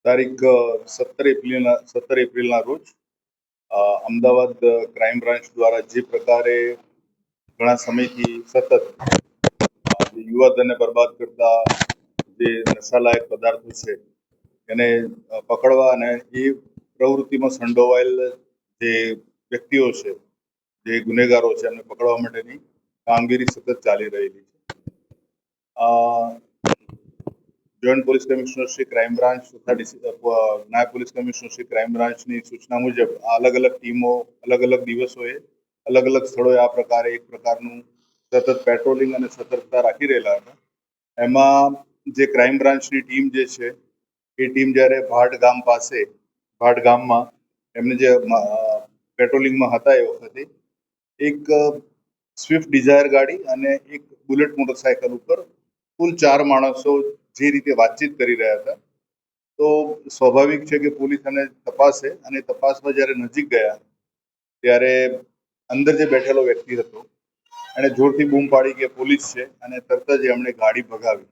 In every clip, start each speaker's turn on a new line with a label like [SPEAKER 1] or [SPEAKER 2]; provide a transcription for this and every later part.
[SPEAKER 1] તારીખ 17 એપ્રિલના રોજ અમદાવાદ ક્રાઇમ બ્રાન્ચ દ્વારા જે પ્રકારે ઘણા સમયથી સતત યુવાધનને બરબાદ કરતા જે નશાલાયક પદાર્થો છે એને પકડવા અને એ પ્રવૃત્તિમાં સંડોવાયેલ જે વ્યક્તિઓ છે, જે ગુનેગારો છે, એમને પકડવા માટેની કામગીરી સતત ચાલી રહેલી છે. Joint police commissioner Shri crime branch તથા નાયબ પોલીસ કમિશનર શ્રી ક્રાઇમ બ્રાન્ચની સૂચના મુજબ અલગ અલગ ટીમો અલગ અલગ દિવસોએ અલગ અલગ સ્થળોએ આ પ્રકારે એક પ્રકારનું સતત પેટ્રોલિંગ અને સતર્કતા રાખી રહેલા હતા. એમાં જે ક્રાઇમ બ્રાન્ચની ટીમ જે છે એ ટીમ જ્યારે ભાટ ગામમાં એમને જે પેટ્રોલિંગમાં હતા એ વખતે એક સ્વિફ્ટ ડિઝાયર ગાડી અને એક બુલેટ મોટરસાયકલ ઉપર કુલ 4 માણસો જે રીતે વાતચીત કરી રહ્યા હતા. તો સ્વાભાવિક છે કે પોલીસ એને તપાસે અને તપાસમાં જ્યારે નજીક ગયા ત્યારે અંદર જે બેઠેલો વ્યક્તિ હતો એણે જોરથી બૂમ પાડી કે પોલીસ છે અને તરત જ એમણે ગાડી ભગાવી.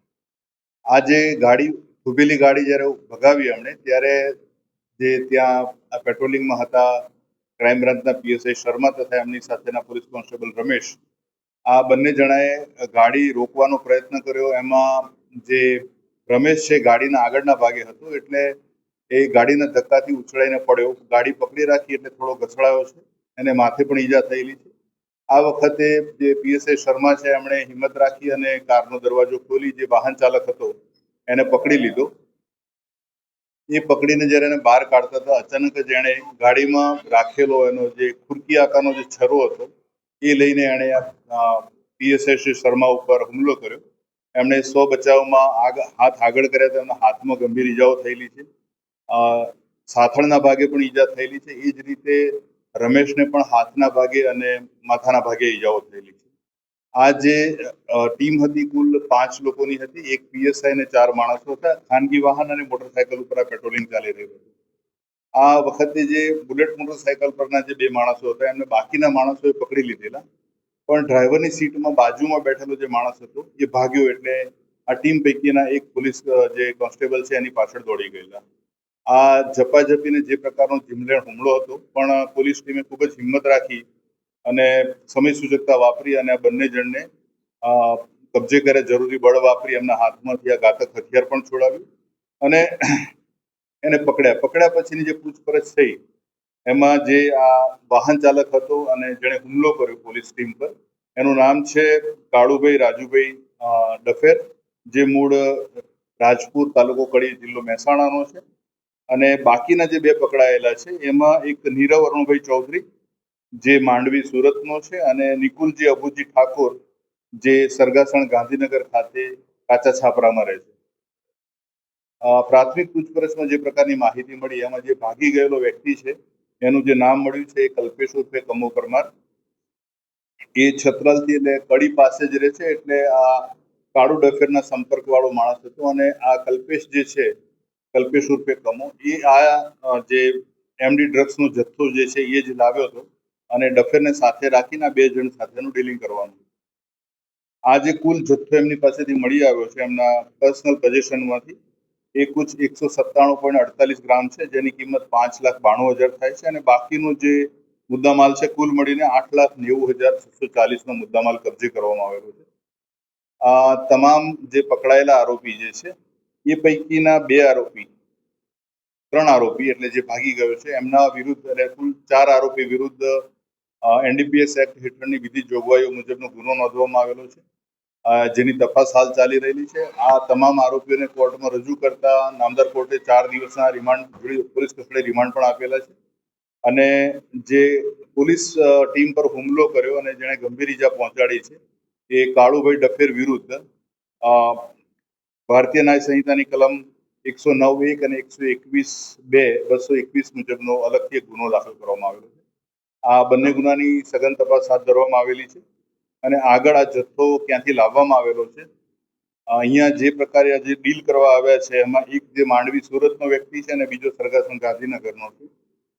[SPEAKER 1] આ જે ગાડી ઉભેલી ગાડી જ્યારે ભગાવી એમણે ત્યારે જે ત્યાં પેટ્રોલિંગમાં હતા ક્રાઇમ બ્રાન્ચના પીએસઆઈ શર્મા તથા એમની સાથેના પોલીસ કોન્સ્ટેબલ રમેશ, આ બંને જણાએ ગાડી રોકવાનો પ્રયત્ન કર્યો. એમાં જે રમેશ છે ગાડીના આગળના ભાગે હતો એટલે એ ગાડીના ધક્કાથી ઉછળાઈને પડ્યો. ગાડી પકડી રાખી એટલે થોડો ઘસડાયો છે, એને માથે પણ ઈજા થયેલી છે. આ વખતે જે પીએસઆઈ શર્મા છે એમણે હિંમત રાખી અને કારનો દરવાજો ખોલી જે વાહન ચાલક હતો એને પકડી લીધો. એ પકડીને જ્યારે એને બહાર કાઢતા હતા અચાનક જ એણે ગાડીમાં રાખેલો એનો જે ખુરકી આકારનો જે છરો હતો એ લઈને એણે પીએસઆઈ શ્રી શર્મા ઉપર હુમલો કર્યો. એમણે સ્વ બચાવમાં હાથ આગળ કર્યા હતા. એમના હાથમાં ગંભીર ઈજાઓ થયેલી છે. સાથળના ભાગે પણ ઈજા થયેલી છે. એ જ રીતે રમેશને પણ હાથના ભાગે અને માથાના ભાગે ઈજાઓ થયેલી છે. આ જે ટીમ હતી કુલ 5 લોકોની હતી. એક પીએસઆઈ અને 4 માણસો હતા. ખાનગી વાહન અને મોટરસાયકલ ઉપર આ પેટ્રોલિંગ ચાલી રહ્યું હતું. આ વખતે જે બુલેટ મોટરસાયકલ પરના જે 2 માણસો હતા એમને બાકીના માણસોએ પકડી લીધેલા, પણ ડ્રાઈવરની સીટમાં બાજુમાં બેઠેલો જે માણસ હતો એ ભાગ્યો એટલે આ ટીમ પૈકીના એક પોલીસ જે કોન્સ્ટેબલ છે એની પાછળ દોડી ગયેલા. આ ઝપાઝપીને જે પ્રકારનો જીમલેણ હુમલો હતો પણ પોલીસ ટીમે ખૂબ જ હિંમત રાખી અને સમય સૂચકતા વાપરી અને આ બંને જણને કબજે કરે જરૂરી બળ વાપરી એમના હાથમાંથી આ ઘાતક હથિયાર પણ છોડાવ્યું અને એને પકડ્યા પછીની જે પૂછપરછ થઈ એમાં જે આ વાહન ચાલક હતો અને જેણે હુમલો કર્યો પોલીસ ટીમ પર એનું નામ છે કાળુભાઈ રાજુભાઈ ડફેર, જે મૂળ રાજપુર, તાલુકો કડી, જિલ્લો મહેસાણાનો છે. અને બાકીના જે 2 પકડાયેલા છે એમાં એક નીરવ અરુણભાઈ ચૌધરી જે માંડવી સુરતનો છે અને નિકુલજી અબુજી ઠાકોર જે સરગાસણ ગાંધીનગર ખાતે કાચા છાપરામાં રહે છે. પ્રાથમિક પૂછપરછમાં જે પ્રકારની માહિતી મળી એમાં જે ભાગી ગયેલો વ્યક્તિ છે એનું જે નામ મળ્યું છે એ કલ્પેશ ઉર્ફે કમો પરમાર. એ છત્રાલથી એટલે કડી પાસે જ રહે છે એટલે આ કાળુ ડફેરના સંપર્કવાળો માણસ હતો અને આ કલ્પેશ જે છે, કલ્પેશ ઉર્ફે કમો, એ આ જે એમડી ડ્રગ્સનો જથ્થો જે છે એ જ લાવ્યો હતો અને ડફેરને સાથે રાખીને 2 જણ સાથેનું ડીલિંગ કરવાનું. આ જે કુલ જથ્થો એમની પાસેથી મળી આવ્યો છે એમના પર્સનલ પોઝિશનમાંથી એ કુલ 197.48 ગ્રામ છે, જેની કિંમત 5,92,000 થાય છે અને બાકીનો જે મુદ્દામાલ છે કુલ મળીને 8,90,640 નો મુદ્દામાલ કબજે કરવામાં આવેલો છે. આ તમામ જે પકડાયેલા આરોપી જે છે એ પૈકીના 3 આરોપી એટલે જે ભાગી ગયો છે એમના વિરુદ્ધ એટલે કુલ 4 આરોપી વિરુદ્ધ એનડીપીએસ એક્ટ હેઠળની વિધિ જોગવાઈઓ મુજબનો ગુનો નોંધવામાં આવેલો છે, જેની તપાસ હાલ ચાલી રહેલી છે. આ તમામ આરોપીઓને કોર્ટમાં રજૂ કરતા નામદાર કોર્ટે 4 દિવસના રિમાન્ડ પોલીસ કસ્ટડી રિમાન્ડ પણ આપેલા છે. અને જે પોલીસ ટીમ પર હુમલો કર્યો અને જેણે ગંભીર ઈજા પહોંચાડી છે એ કાળુભાઈ ડફેર વિરુદ્ધ ભારતીય ન્યાય સંહિતાની કલમ 109(1) અને 121(2) મુજબનો અલગથી એક ગુનો દાખલ કરવામાં આવેલો છે. આ બંને ગુનાની સઘન તપાસ હાથ ધરવામાં આવેલી છે અને આગળ આ જથ્થો ક્યાંથી લાવવામાં આવેલો છે, અહીંયા જે પ્રકારે જે ડીલ કરવા આવ્યા છે એમાં એક જે માંડવી સુરતનો વ્યક્તિ છે અને બીજો સરગાસણ ગાંધીનગરનો છે.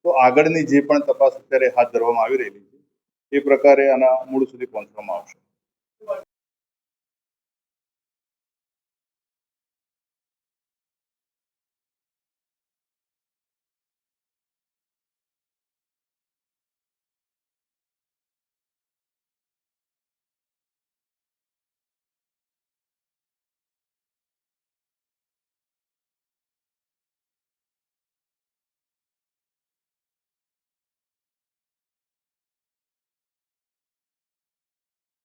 [SPEAKER 1] તો આગળની જે પણ તપાસ અત્યારે હાથ ધરવામાં આવી રહેલી છે એ પ્રકારે આના મૂળ સુધી પહોંચવામાં આવશે.